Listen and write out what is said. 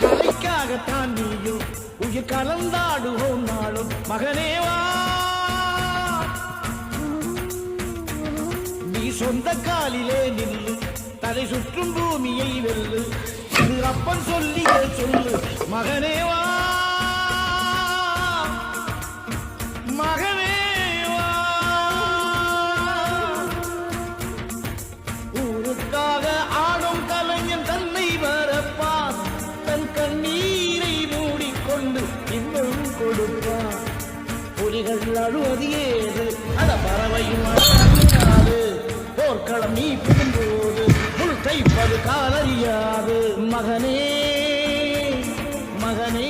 மழைக்காகத்தான் நீயும் உயிர் கலந்தாடுவோம் நாளும் மகனேவா. நீ சொந்த காலிலே நில்லு, தலை சுற்றும் பூமியை வெல்லு, இது அப்பன் சொல்லிய சொல்லு மகனேவா. மகனேவா, ஊருக்காக ஆடும் கலைஞன் தன்னை வரப்பான், தன் கண்ணீரை மூடிக்கொண்டு இன்னும் கொடுப்பான். புலிகள் அழுவது ஏது, அட பறவையும் அழகாது, போர்க்களம் நீ புகும்போது முள் தைப்பது காலறியாது மகனே. மகனே